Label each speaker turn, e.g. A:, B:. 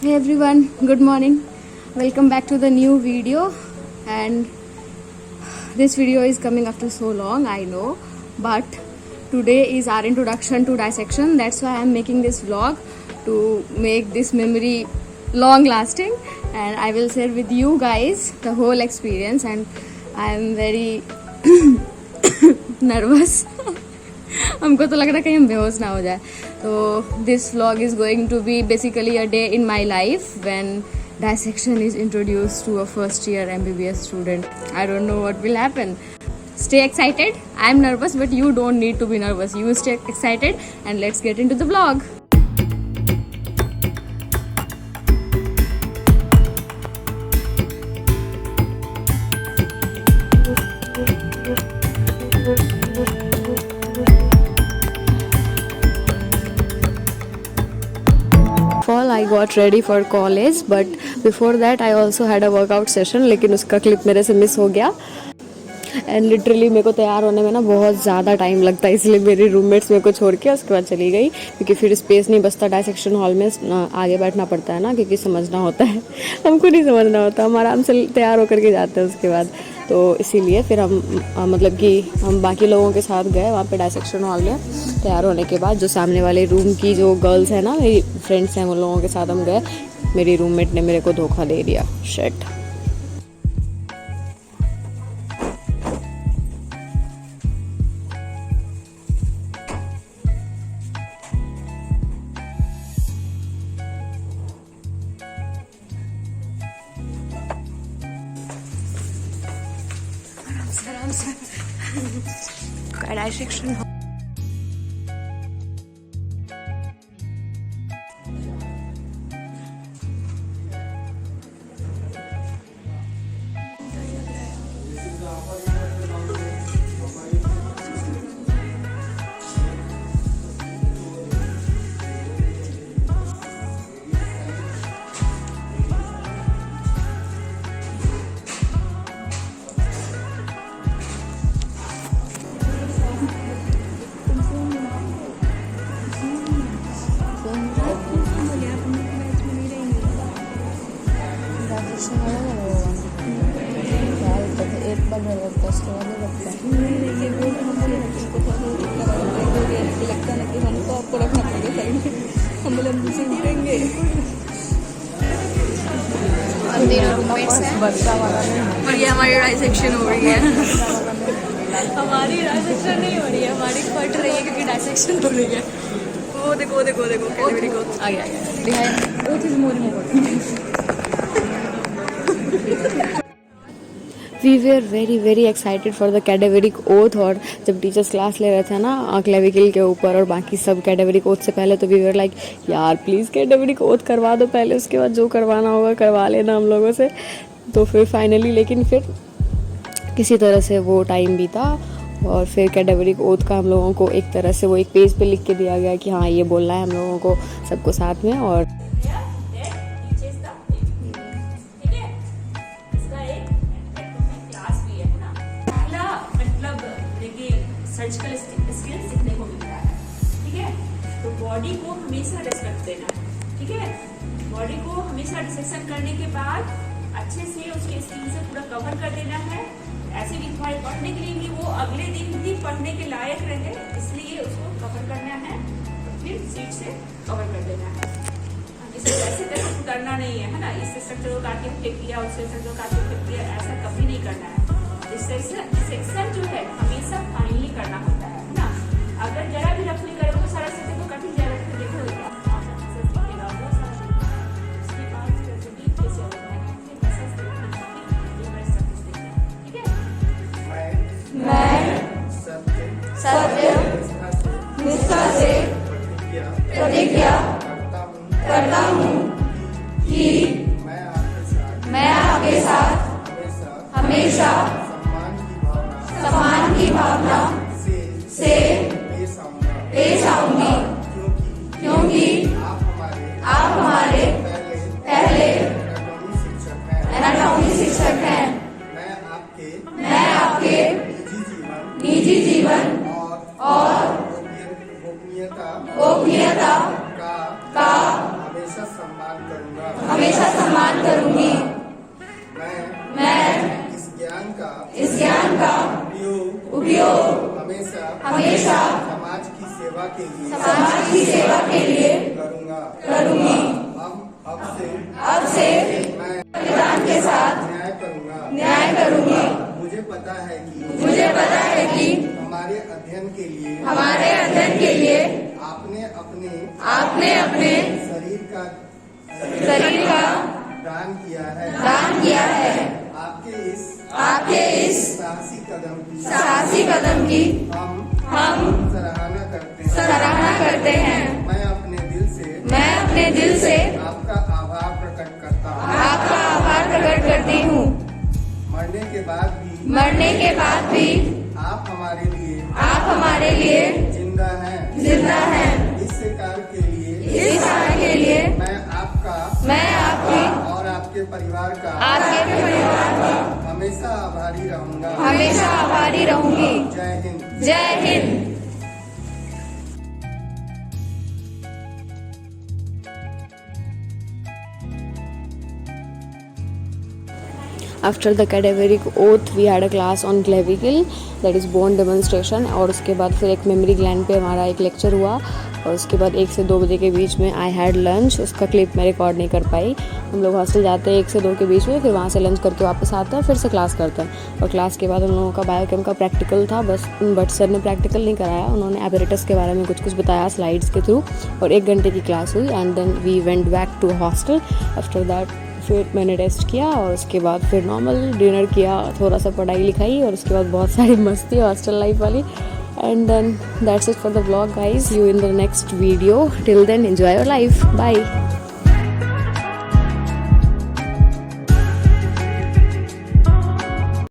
A: Hey everyone, good morning. Welcome back to the new video. And this video is coming after so long, I know, but today is our introduction to dissection. That's why I'm making this vlog, to make this memory long lasting, and I will share with you guys the whole experience. And I am very nervous. हमको तो लग रहा है कहीं हम बेहोश ना हो जाए. तो this vlog is going to be basically a day in my life when dissection is introduced to a first year MBBS student. I don't know what will happen. Stay excited. I'm nervous, but you don't need to be nervous. You stay excited and let's get into the vlog. I got ready for college, but before that I also had a workout session, लेकिन उसका clip मेरे से miss हो गया. And literally मेरे को तैयार होने में ना बहुत ज़्यादा टाइम लगता है, इसलिए मेरी रूममेट्स मेरे को छोड़ के उसके बाद चली गई, क्योंकि फिर स्पेस नहीं बचता. डाइसेक्शन हॉल में आगे बैठना पड़ता है ना, क्योंकि समझना होता है. हमको नहीं समझना होता, हम आराम से तैयार होकर के जाते हैं उसके बाद. तो इसीलिए फिर हम मतलब कि हम बाकी लोगों के साथ गए वहाँ पे डाइसेक्शन हॉल में. तैयार होने के बाद जो सामने वाले रूम की जो गर्ल्स हैं ना, मेरी फ्रेंड्स हैं, उन लोगों के साथ हम गए. मेरी रूममेट ने मेरे को धोखा दे दिया. शिट. Dissection.
B: और ये हमारी डाइसेक्शन हो रही है. हमारी डाइसेक्शन नहीं हो रही है, हमारी फट रही है क्योंकि डाइसेक्शन हो रही है. वो देखो देखो देखो कैडेवेरिक ओथ आ गया. Behind oath is more important.
A: We were very excited for the cadaveric oath. और जब टीचर्स क्लास ले रहे थे ना क्लेविकल के ऊपर और बाकी सब कैडेवेरिक ओथ से पहले, तो वी वेर लाइक यार प्लीज़ कैडेवेरिक ओथ करवा दो पहले, उसके बाद जो करवाना होगा करवा लेना हम लोगों से. तो फिर फाइनली लेकिन फिर किसी तरह से वो टाइम बीता, और फिर कैडेवेरिक ओथ का हम लोगों को एक तरह से वो एक पेज पे लिख के दिया गया कि हाँ ये बोलना है हम लोगों को सबको साथ में. और
C: सर्जिकल स्किल सीखने को मिलता है. ठीक है, तो बॉडी को हमेशा रेस्पेक्ट देना है. ठीक है, बॉडी को हमेशा डिसेक्शन करने के बाद अच्छे से उसके स्किन से पूरा कवर कर देना है. ऐसे भी तुम्हारे पढ़ने के लिए भी वो अगले दिन भी पढ़ने के लायक रहे, इसलिए उसको कवर करना है. और फिर सीट से कवर कर देना है. इसे ऐसे तरह उतरना नहीं है ना, इस स्ट्रक्चर को काट के फेंक दिया, उस स्ट्रक्चर को काट के फेंक दिया, ऐसा कभी नहीं करना है. डिसेक्शन जो है हमेशा फाइनली करना होता है ना. अगर जरा भी रफली करोगे तो सारा सेक्शन को कठिन जाएगा. तो देखो सत्य निष्ठा से प्रतिज्ञा करता हूँ कि मैं आपके साथ हमेशा सम्मान की भावना से पेश आऊंगी, क्योंकि आप हमारे पहले एनाटॉमी शिक्षक हैं. मैं आपके निजी जीवन और गोपनीयता का
D: हमेशा सम्मान करूंगा।
B: हमेशा सम्मान करूंगी।
D: मैं इस ज्ञान का उपयोग हमेशा समाज की सेवा के लिए करूंगी। अब से मैं संविधान के साथ न्याय करूंगा। मुझे पता है कि हमारे अध्ययन के लिए आपने अपने शरीर का दान किया है। आपके इस साहसी कदम की हम सराहना करते हैं। मैं अपने दिल से आपका आभार प्रकट करती हूँ। मरने के बाद भी आप हमारे लिए जिंदा हैं। इस कार्य के लिए मैं आपकी और आपके परिवार का हमेशा आभारी रहूंगी। जय Hind.
A: After the cadaveric oath we had a class on clavicle, that is bone demonstration, और उसके बाद फिर एक मेमोरी ग्लैंड पे हमारा एक लेक्चर हुआ, और उसके बाद 1 से 2 बजे के बीच में आई हैड लंच। उसका क्लिप मैं रिकॉर्ड नहीं कर पाई। हम लोग हॉस्टल जाते हैं 1 से 2 के बीच में, फिर वहाँ से लंच करके वापस आते हैं, फिर से क्लास करते हैं। और क्लास के बाद हम लोगों का बायोकेम का प्रैक्टिकल था बट सर ने प्रैक्टिकल नहीं कराया, उन्होंने एपरेटस के बारे में कुछ बताया स्लाइड्स के थ्रू, और 1 घंटे की क्लास हुई। And then we went back to hostel. After that फिर मैंने टेस्ट किया, और उसके बाद फिर नॉर्मल डिनर किया, थोड़ा सा पढ़ाई लिखाई, और उसके बाद बहुत सारी मस्ती हॉस्टल लाइफ वाली। And then that's it for the vlog guys. You in the next video. Till then enjoy your life. Bye.